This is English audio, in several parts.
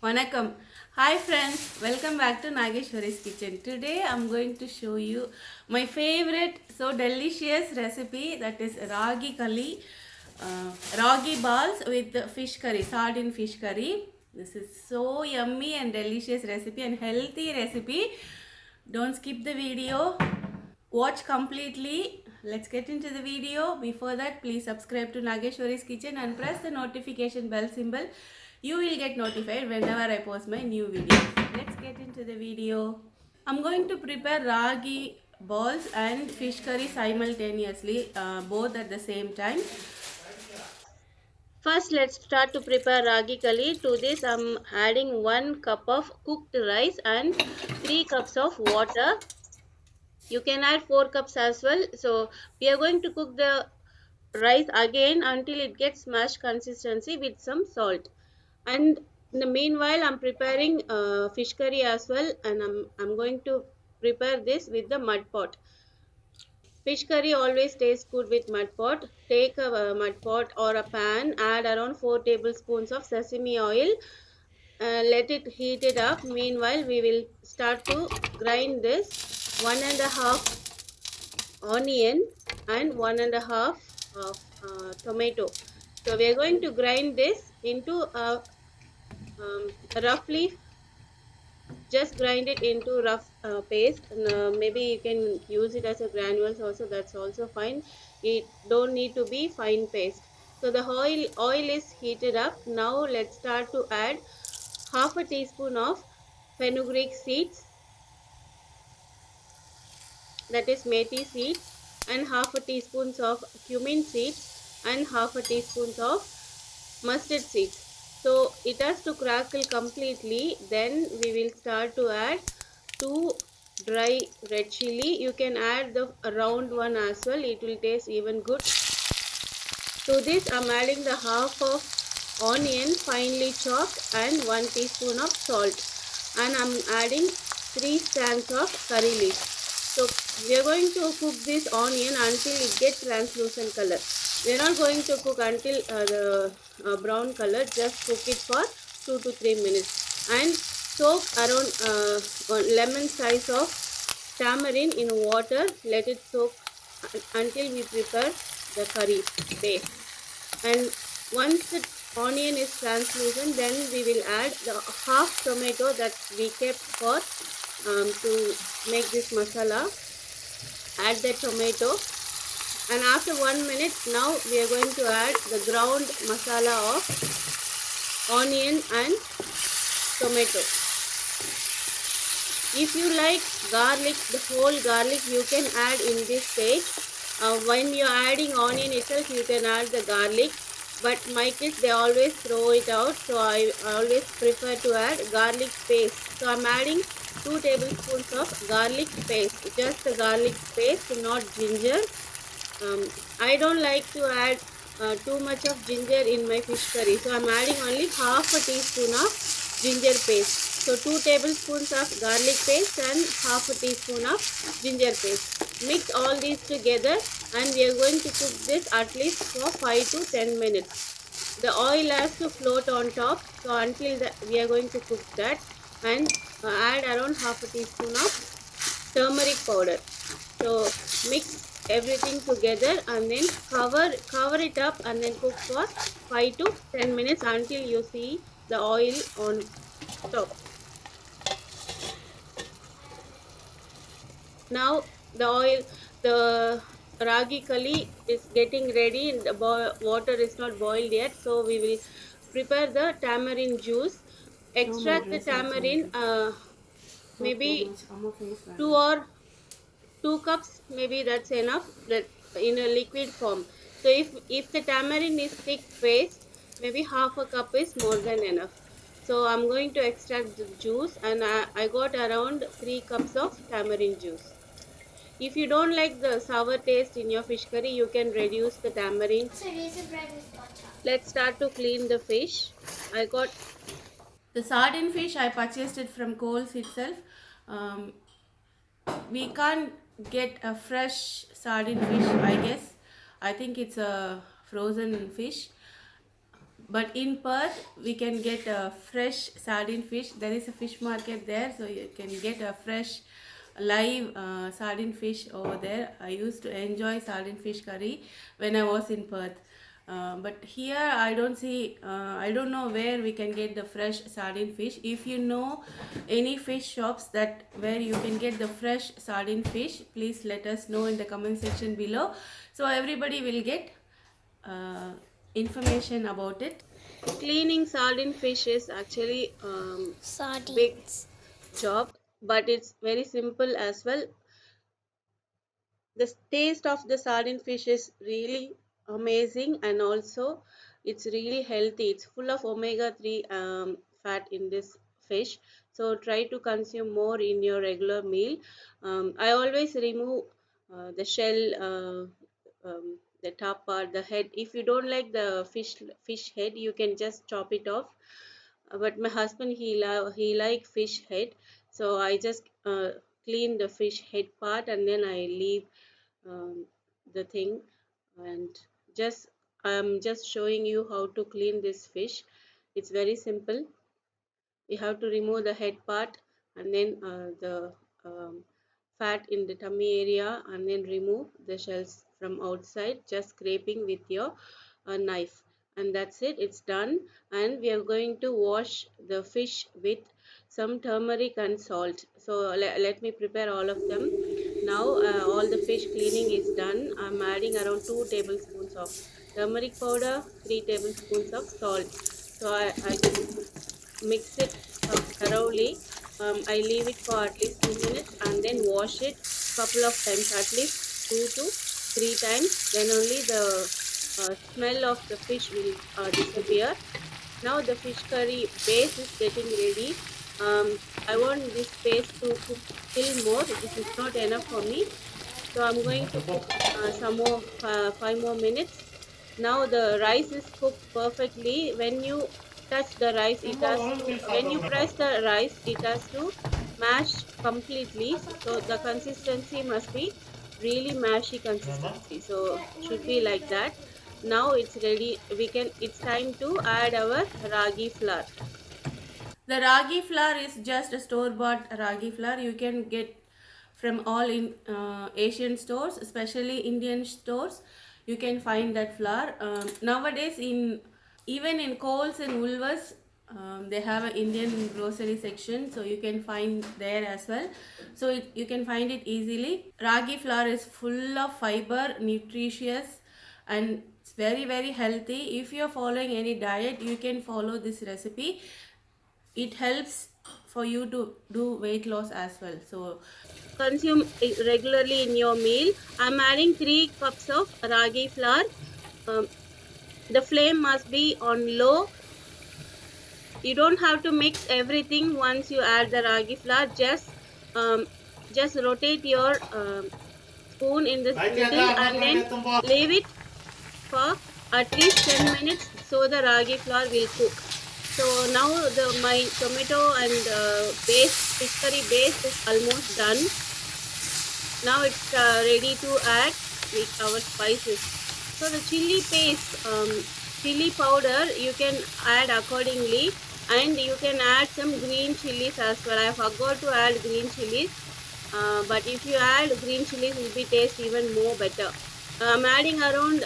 Vanakkam. Hi friends, welcome back to Nageshwari's kitchen. Today I'm going to show you my favorite so delicious recipe, that is ragi kali, ragi balls with fish curry, sardine fish curry. This is so yummy and delicious recipe and healthy recipe. Don't skip the video. Watch completely. Let's get into the video. Before that, please subscribe to Nageshwari's kitchen and press the notification bell symbol. You will get notified whenever I post my new videos. Let's get into the video. I'm going to prepare ragi balls and fish curry simultaneously, both at the same time. First, let's start to prepare ragi kali. To this, I'm adding 1 cup of cooked rice and 3 cups of water. You can add 4 cups as well. So we are going to cook the rice again until it gets mashed consistency with some salt. And in the meanwhile, I'm preparing fish curry as well, and I'm going to prepare this with the mud pot. Fish curry always tastes good with mud pot. Take a mud pot or a pan, add around 4 tablespoons of sesame oil, let it heat it up. Meanwhile, we will start to grind this 1.5 onion and 1.5 of tomato. So we are going to grind this into roughly, just grind it into rough paste, and maybe you can use it as a granules also, that's also fine. It don't need to be fine paste. So the oil is heated up. Now let's start to add half a teaspoon of fenugreek seeds, that is methi seeds, and half a teaspoon of cumin seeds, and half a teaspoon of mustard seeds. So it has to crackle completely. Then we will start to add 2 dry red chili. You can add the round one as well, it will taste even good. To this I'm adding the half of onion finely chopped and 1 teaspoon of salt, and I'm adding 3 strands of curry leaf. So we are going to cook this onion until it gets translucent color. We are not going to cook until the brown color. Just cook it for 2 to 3 minutes and soak around 1 lemon size of tamarind in water. Let it soak until we prepare the curry paste. And once the onion is translucent, then we will add the half tomato that we kept for to make this masala. Add the tomato, and after 1 minute, now we are going to add the ground masala of onion and tomato. If you like garlic, the whole garlic you can add in this stage. When you are adding onion itself, you can add the garlic, but my kids, they always throw it out, so I always prefer to add garlic paste. So I'm adding 2 tablespoons of garlic paste, just the garlic paste, not ginger. I don't like to add too much of ginger in my fish curry, so I'm adding only half a teaspoon of ginger paste. So 2 tablespoons of garlic paste and half a teaspoon of ginger paste. Mix all these together, and we are going to cook this at least for 5 to 10 minutes. The oil has to float on top, so until we are going to cook that, and add around half a teaspoon of turmeric powder. So mix everything together and then cover it up and then cook for 5 to 10 minutes until you see the oil on top. Now the ragi kali is getting ready, and the water is not boiled yet, so we will prepare the tamarind juice. Extract the tamarind, maybe 2 or 2 cups, maybe that's enough, that in a liquid form. So if the tamarind is thick paste, maybe half a cup is more than enough. So I'm going to extract the juice, and I got around 3 cups of tamarind juice. If you don't like the sour taste in your fish curry, you can reduce the tamarind. Let's start to clean the fish. I got the sardine fish, I purchased it from Coles itself. um, we can't get a fresh sardine fish, I guess. I think it's a frozen fish, But in Perth we can get a fresh sardine fish. There is a fish market there, so you can get a fresh live sardine fish over there. I used to enjoy sardine fish curry when I was in Perth. But here I don't see, I don't know where we can get the fresh sardine fish. If you know any fish shops that where you can get the fresh sardine fish, please let us know in the comment section below, so everybody will get uh, information about it. Cleaning sardine fish is actually big Sardines. job, but it's very simple as well. The taste of the sardine fish is really amazing, and also it's really healthy. It's full of omega-3 fat in this fish, so try to consume more in your regular meal. I always remove the shell, the top part, the head. If you don't like the fish head, you can just chop it off. But my husband, he like fish head, so I just clean the fish head part, and then I leave the thing. And just I'm just showing you how to clean this fish. It's very simple. You have to remove the head part, and then the fat in the tummy area, and then remove the shells from outside, just scraping with your knife. And that's it, it's done. And we are going to wash the fish with some turmeric and salt. So let me prepare all of them. Now all the fish cleaning is done. I'm adding around 2 tablespoons of turmeric powder, 3 tablespoons of salt. So I just mix it thoroughly. I leave it for at least 2 minutes, and then wash it couple of times, at least 2 to 3 times. Then only the smell of the fish will disappear. Now the fish curry base is getting ready. I want this paste to cook still more. This is not enough for me, so I'm going to cook some more 5 more minutes. Now the rice is cooked perfectly. When you touch the rice, it has to, when you press the rice, it has to mash completely. So the consistency must be really mashy consistency. So should be like that. Now it's ready. It's time to add our ragi flour. The ragi flour is just a store bought ragi flour. You can get from all in Asian stores, especially Indian stores. You can find that flour. Nowadays, in even in Coles and Woolworths, they have an Indian grocery section, so you can find there as well. So you can find it easily. Ragi flour is full of fiber, nutritious, and it's very very healthy. If you are following any diet, you can follow this recipe. It helps for you to do weight loss as well. So Consume it regularly in your meal. I'm adding 3 cups of ragi flour. Um, the flame must be on low. You don't have to mix everything once you add the ragi flour. Um, just rotate your spoon in the middle, and then leave it for at least 10 minutes, so the ragi flour will cook. So now my tomato and fish curry base is almost done. Now it's ready to add with our spices. So the chili paste, chili powder, you can add accordingly, and you can add some green chilies as well. I forgot to add green chilies, but if you add green chilies, it will be taste even more better. I'm adding around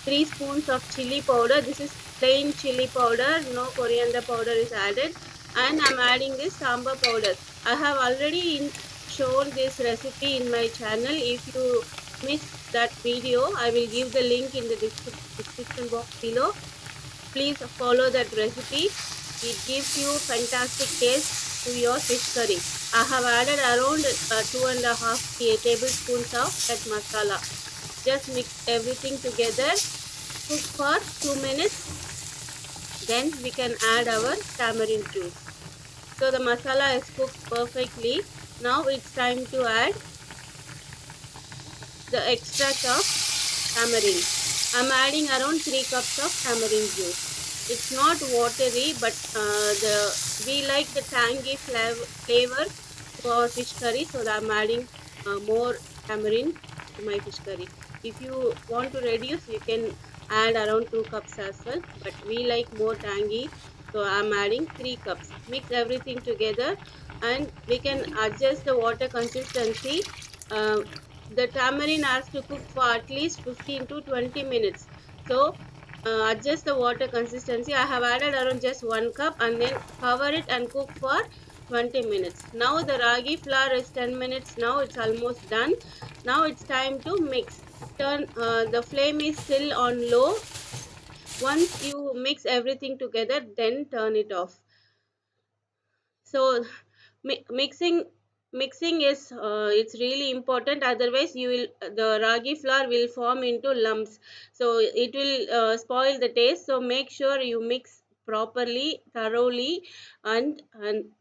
3 spoons of chili powder. This is plain chili powder, no coriander powder is added. And I'm adding this sambar powder. I have already shown this recipe in my channel. If you missed that video, I will give the link in the description box below. Please follow that recipe. It gives you fantastic taste to your fish curry. I have added around 2.5 tablespoons of that masala. Just mix everything together, cook for 2 minutes, then we can add our tamarind juice. So the masala is cooked perfectly. Now it's time to add the extract of tamarind. I'm adding around 3 cups of tamarind juice. It's not watery, but we like the tangy flavor to our fish curry, so I'm adding more tamarind to my fish curry. If you want to reduce, you can add around 2 cups as well, but we like more tangy, so I'm adding 3 cups. Mix everything together and we can adjust the water consistency. uh, the tamarind has to cook for at least 15 to 20 minutes. So adjust the water consistency. I have added around just 1 cup and then cover it and cook for 20 minutes. Now the ragi flour is 10 minutes. Now it's almost done. Now it's time to mix. Turn the flame is still on low. Once you mix everything together, then turn it off. So mixing is it's really important, otherwise you will the ragi flour will form into lumps, so it will spoil the taste. So make sure you mix properly, thoroughly, and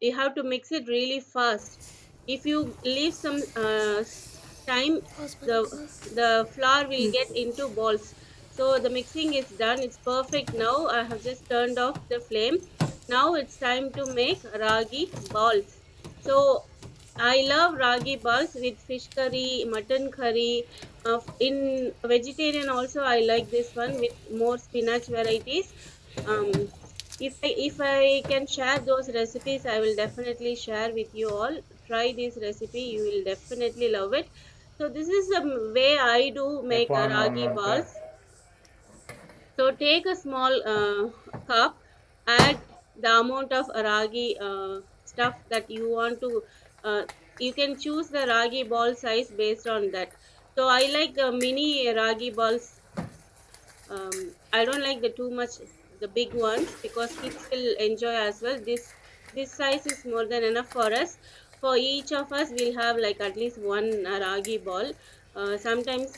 you have to mix it really fast. If you leave some time, the the flour will get into balls. So the mixing is done, it's perfect. Now I have just turned off the flame. Now it's time to make ragi balls. So I love ragi balls with fish curry, mutton curry. In vegetarian also I like this one with more spinach varieties. um, if I can share those recipes, I will definitely share with you all. Try this recipe, you will definitely love it. So this is the way I do make F1 ragi on balls. So take a small cup, add the amount of ragi stuff that you want to. Uh, you can choose the ragi ball size based on that. So I like the mini ragi balls. I don't like the too much the big ones because kids will enjoy as well. This size is more than enough for us. For each of us, we'll have like at least one ragi ball. Sometimes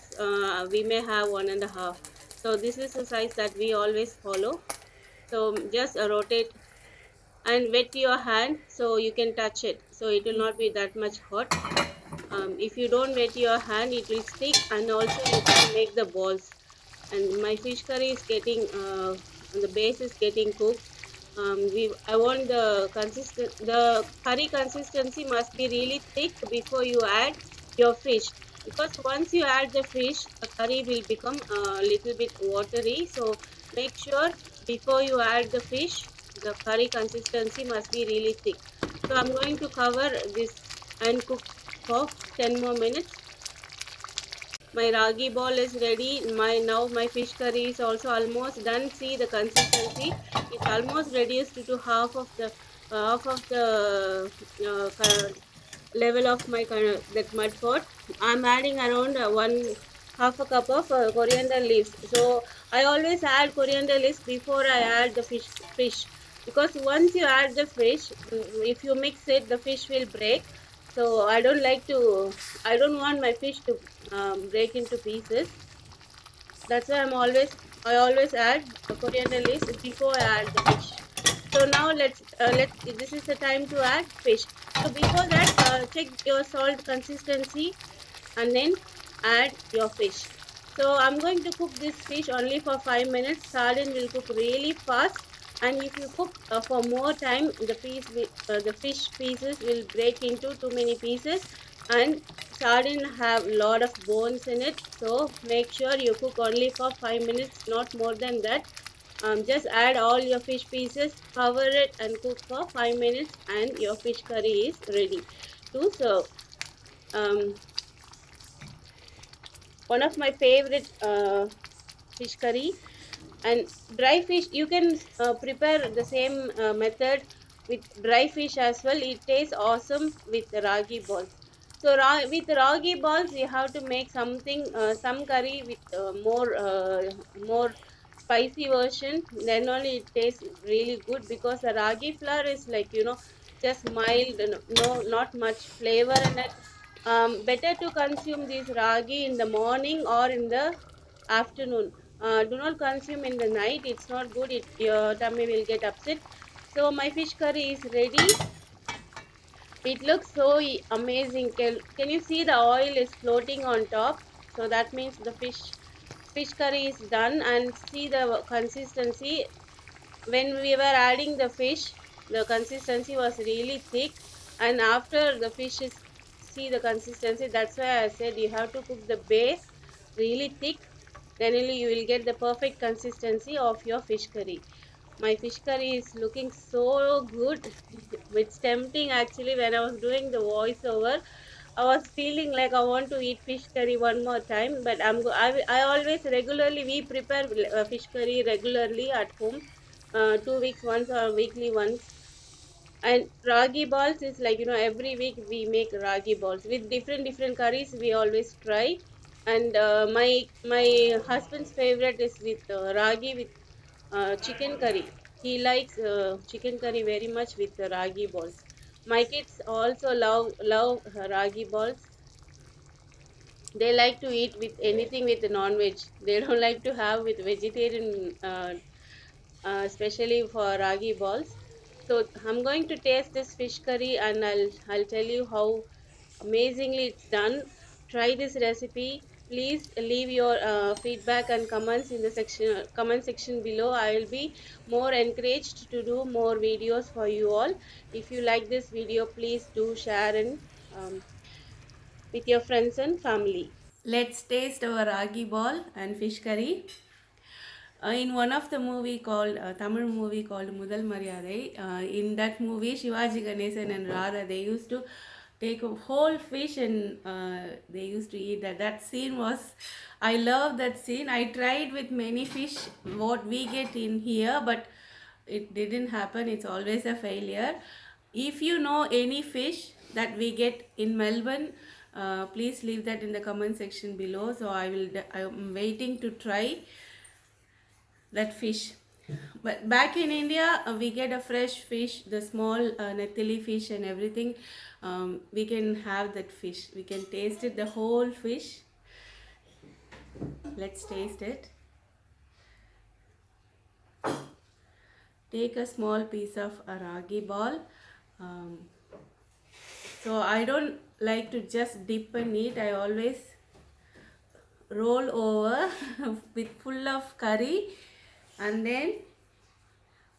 we may have one and a half. So this is the size that we always follow. So just rotate and wet your hand so you can touch it. So it will not be that much hot. If you don't wet your hand, it will stick, and also you can make the balls. And my fish curry is getting the base is getting cooked. I want the curry consistency must be really thick before you add your fish, because once you add the fish, the curry will become a little bit watery. So make sure before you add the fish, the curry consistency must be really thick. So I'm going to cover this and cook for 10 more minutes. My ragi ball is ready. My fish curry is also almost done. See the consistency, it's almost reduced to half of the level of my that mud pot. I'm adding around one half a cup of coriander leaves. So I always add coriander leaves before I add the fish, because once you add the fish, if you mix it, the fish will break. So I don't want my fish to break into pieces. That's why I always add coriander leaves before I add the fish. So now let's this is the time to add fish. So before that, check your salt consistency and then add your fish. So I'm going to cook this fish only for 5 minutes. Sardine will cook really fast, and if you cook for more time, the fish pieces will break into too many pieces, and sardine have a lot of bones in it. So make sure you cook only for 5 minutes, not more than that. Just add all your fish pieces, cover it and cook for 5 minutes, and your fish curry is ready to serve. um, One of my favorite fish curry. And dry fish, you can prepare the same method with dry fish as well. It tastes awesome with the ragi balls. So with ragi balls, you have to make some curry with more spicy version. Then only it tastes really good, because the ragi flour is like, just mild, no, not much flavor in it. Better to consume this ragi in the morning or in the afternoon. Do not consume in the night, it's not good. Your tummy will get upset. So my fish curry is ready. It looks so amazing. Can you see the oil is floating on top? So that means the fish curry is done. And see the consistency. When we were adding the fish, the consistency was really thick, and after the fish is, see the consistency. That's why I said you have to cook the base really thick, then only you will get the perfect consistency of your fish curry. My fish curry is looking so good. It's tempting actually. When I was doing the voiceover, I was feeling like I want to eat fish curry one more time. But I always regularly we prepare fish curry regularly at home, 2 weeks once or weekly once. And ragi balls is like, every week we make ragi balls with different curries. We always try. And my husband's favorite is with ragi with chicken curry. He likes chicken curry very much with the ragi balls. My kids also love ragi balls. They like to eat with anything with non-veg. They don't like to have with vegetarian, especially for ragi balls. So I'm going to taste this fish curry and I'll tell you how amazingly it's done. Try this recipe. Please leave your feedback and comments in the comment section below. I will be more encouraged to do more videos for you all. If you like this video, please do share and with your friends and family. Let's taste our ragi ball and fish curry. In one of the movie called Tamil movie called Mudal Maryadai, in that movie Shivaji Ganesan and Radha, they used to take a whole fish and they used to eat that. That scene was, I love that scene. I tried with many fish what we get in here, but it didn't happen. It's always a failure. If you know any fish that we get in Melbourne, please leave that in the comment section below. So I'm waiting to try that fish. But back in India, we get a fresh fish, the small netili fish and everything. We can have that fish. We can taste it, the whole fish. Let's taste it. Take a small piece of a ragi ball. Um, so I don't like to just dip and eat. I always roll over with full of curry, and then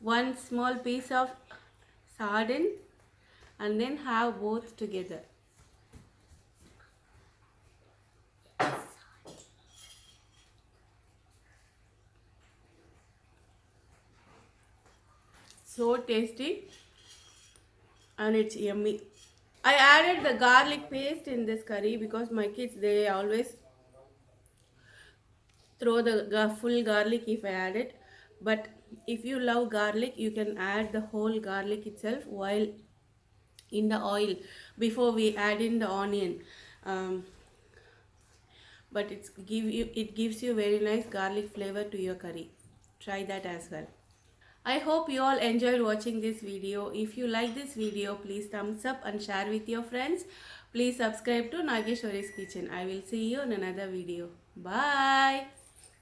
one small piece of sardine, and then have both together. So tasty and it's yummy. I added the garlic paste in this curry because my kids, they always throw the full garlic if I add it. But if you love garlic, you can add the whole garlic itself while in the oil before we add in the onion. Um, but it gives you very nice garlic flavor to your curry. Try that as well. I hope you all enjoyed watching this video. If you like this video, please thumbs up and share with your friends. Please subscribe to Nageshwari's Kitchen. I will see you in another video. Bye.